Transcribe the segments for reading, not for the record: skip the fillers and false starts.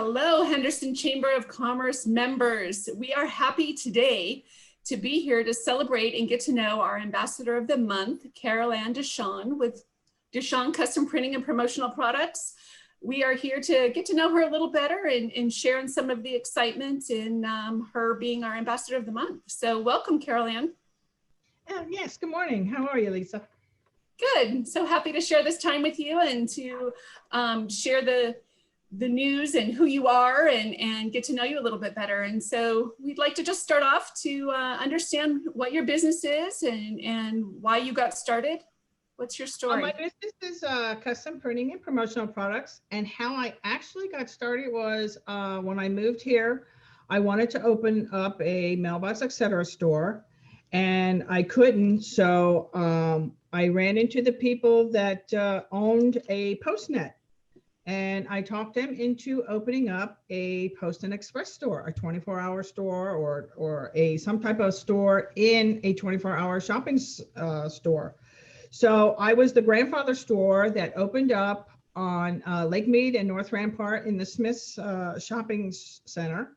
Hello, Henderson Chamber of Commerce members. We are happy today to be here to celebrate and get to know our Ambassador of the Month, Carol Ann Deshawn with Deshawn Custom Printing and Promotional Products. We are here to get to know her a little better and share in some of the excitement in her being our Ambassador of the Month. So welcome, Carol Ann. Yes, good morning. How are you, Lisa? Good. So happy to share this time with you and to share the news and who you are and get to know you a little bit better. And so we'd like to just start off to understand what your business is and why you got started. What's your story? My business is custom printing and promotional products. And how I actually got started was when I moved here, I wanted to open up a mailbox, etc. store, and I couldn't. So I ran into the people that owned a Postnet. And I talked them into opening up a Post and Express store, a 24-hour store or some type of store in a 24-hour shopping store. So I was the grandfather store that opened up on Lake Mead and North Rampart in the Smith's shopping center.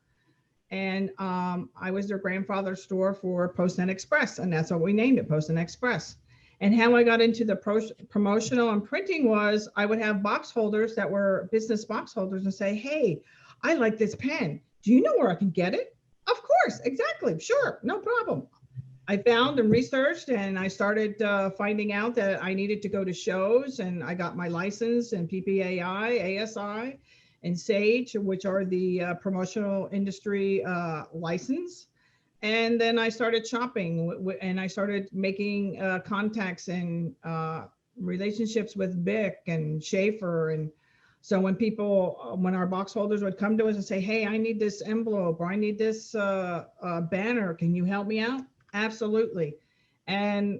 And I was their grandfather store for Post and Express, and that's what we named it, Post and Express. And how I got into the promotional and printing was I would have box holders that were business box holders and say, hey, I like this pen. Do you know where I can get it? Of course, exactly, sure, no problem. I found and researched and I started finding out that I needed to go to shows, and I got my license in PPAI, ASI, and SAGE, which are the promotional industry license. And then I started shopping and I started making contacts and relationships with Bic and Schaefer. And so when our box holders would come to us and say, hey, I need this envelope or I need this banner, can you help me out? Absolutely. And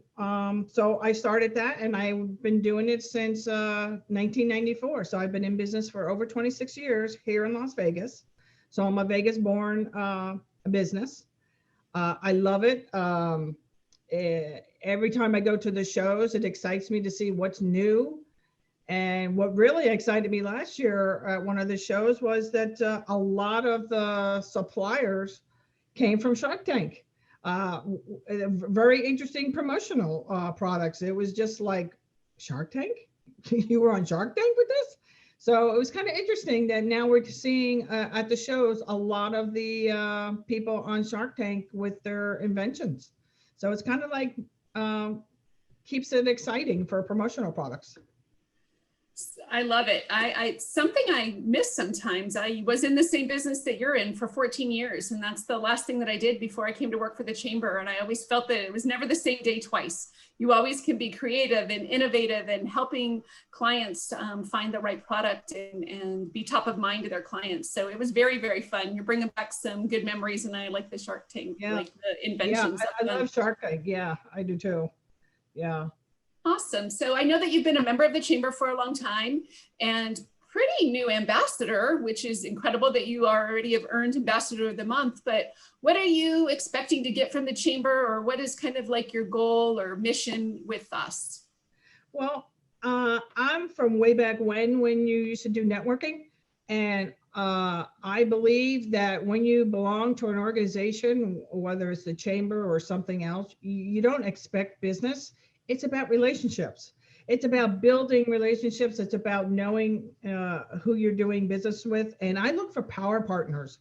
so I started that, and I've been doing it since 1994. So I've been in business for over 26 years here in Las Vegas. So I'm a Vegas born business. I love it. Every time I go to the shows, it excites me to see what's new. And what really excited me last year at one of the shows was that a lot of the suppliers came from Shark Tank. Very interesting promotional products. It was just like, Shark Tank? You were on Shark Tank with this? So it was kind of interesting that now we're seeing at the shows a lot of the people on Shark Tank with their inventions. So it's kind of like keeps it exciting for promotional products. I love it. Something I miss sometimes. I was in the same business that you're in for 14 years, and that's the last thing that I did before I came to work for the chamber. And I always felt that it was never the same day twice. You always can be creative and innovative and helping clients find the right product and be top of mind to their clients. So it was very, very fun. You're bringing back some good memories, and I like the Shark Tank, like the inventions. Yeah, I love Shark Tank. Yeah, I do too. Yeah. Awesome. So I know that you've been a member of the chamber for a long time and pretty new ambassador, which is incredible that you already have earned Ambassador of the Month. But what are you expecting to get from the chamber, or what is kind of like your goal or mission with us? Well, I'm from way back when you used to do networking. And I believe that when you belong to an organization, whether it's the chamber or something else, you don't expect business. It's about relationships. It's about building relationships. It's about knowing who you're doing business with. And I look for power partners.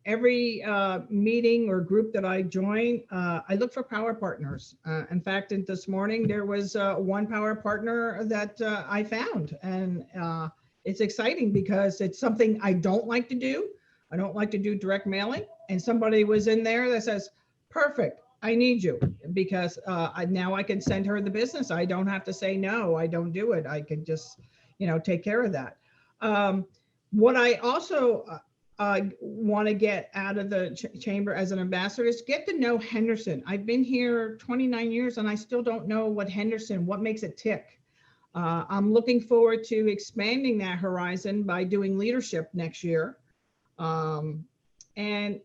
Every meeting or group that I join, I look for power partners. In fact, this morning, there was one power partner that I found. And it's exciting because it's something I don't like to do. I don't like to do direct mailing. And somebody was in there that says, perfect. I need you, because now I can send her the business. I don't have to say, no, I don't do it. I can just, take care of that. What I also want to get out of the chamber as an ambassador is get to know Henderson. I've been here 29 years and I still don't know what makes it tick. I'm looking forward to expanding that horizon by doing leadership next year. And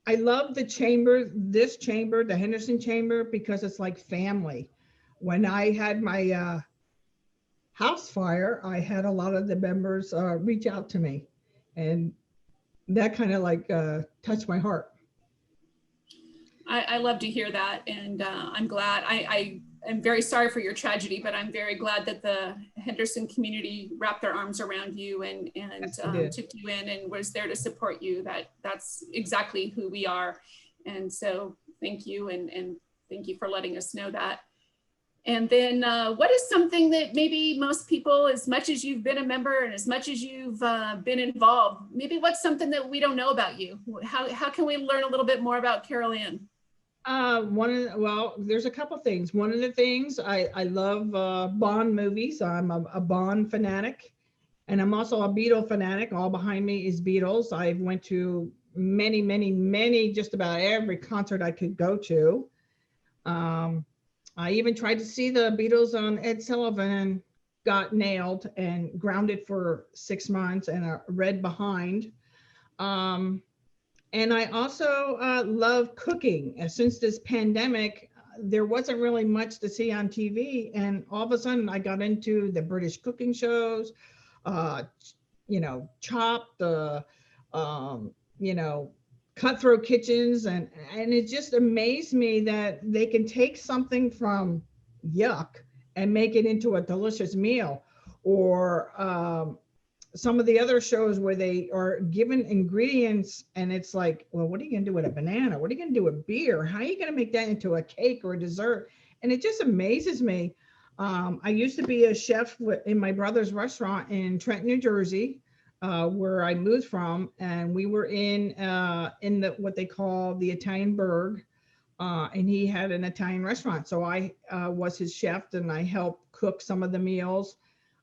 I love the chamber, the Henderson chamber, because it's like family. When I had my house fire, I had a lot of the members reach out to me And that kind of like touched my heart. I love to hear that. And I'm glad. I am very sorry for your tragedy, but I'm very glad that the Henderson community wrapped their arms around you and Yes, took you in and was there to support you. That's exactly who we are. And so thank you. And thank you for letting us know that. And then what is something that maybe most people, as much as you've been a member and as much as you've been involved, maybe what's something that we don't know about you? How can we learn a little bit more about Carol Ann? Well, there's a couple things. One of the things I love Bond movies. I'm a Bond fanatic, and I'm also a Beatle fanatic. All behind me is Beatles. I went to many, just about every concert I could go to. I even tried to see the Beatles on Ed Sullivan and got nailed and grounded for 6 months and a red behind. And I also love cooking. And since this pandemic, there wasn't really much to see on TV. And all of a sudden I got into the British cooking shows, Chopped, Cutthroat Kitchens. And it just amazed me that they can take something from yuck and make it into a delicious meal. Or some of the other shows where they are given ingredients and it's like, well, what are you going to do with a banana? What are you going to do with beer? How are you going to make that into a cake or a dessert? And it just amazes me. I used to be a chef in my brother's restaurant in Trenton, New Jersey, where I moved from. And we were in what they call the Italian Burg. And he had an Italian restaurant. So I was his chef and I helped cook some of the meals.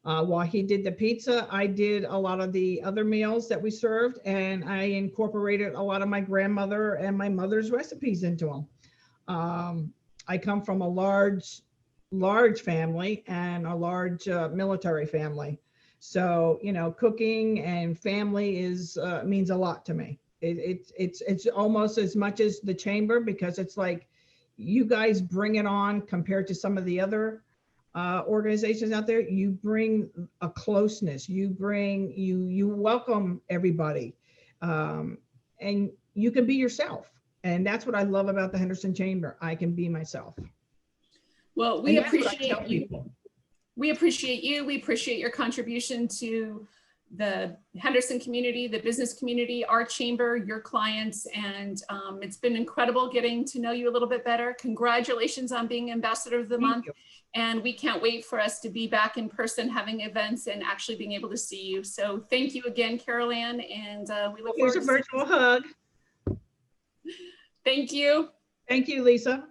While he did the pizza, I did a lot of the other meals that we served, and I incorporated a lot of my grandmother and my mother's recipes into them. I come from a large family and a large military family. So, cooking and family means a lot to me. It's almost as much as the chamber, because it's like you guys bring it on compared to some of the other organizations out there. You bring a closeness, you welcome everybody, and you can be yourself. And that's what I love about the Henderson Chamber. I can be myself. Well, we appreciate you. We appreciate you. We appreciate your contribution to the Henderson community, the business community, our chamber, your clients, and it's been incredible getting to know you a little bit better. Congratulations on being Ambassador of the Month. And we can't wait for us to be back in person having events and actually being able to see you. So thank you again, Carol Ann, and we look forward to a virtual hug. Thank you. Thank you, Lisa.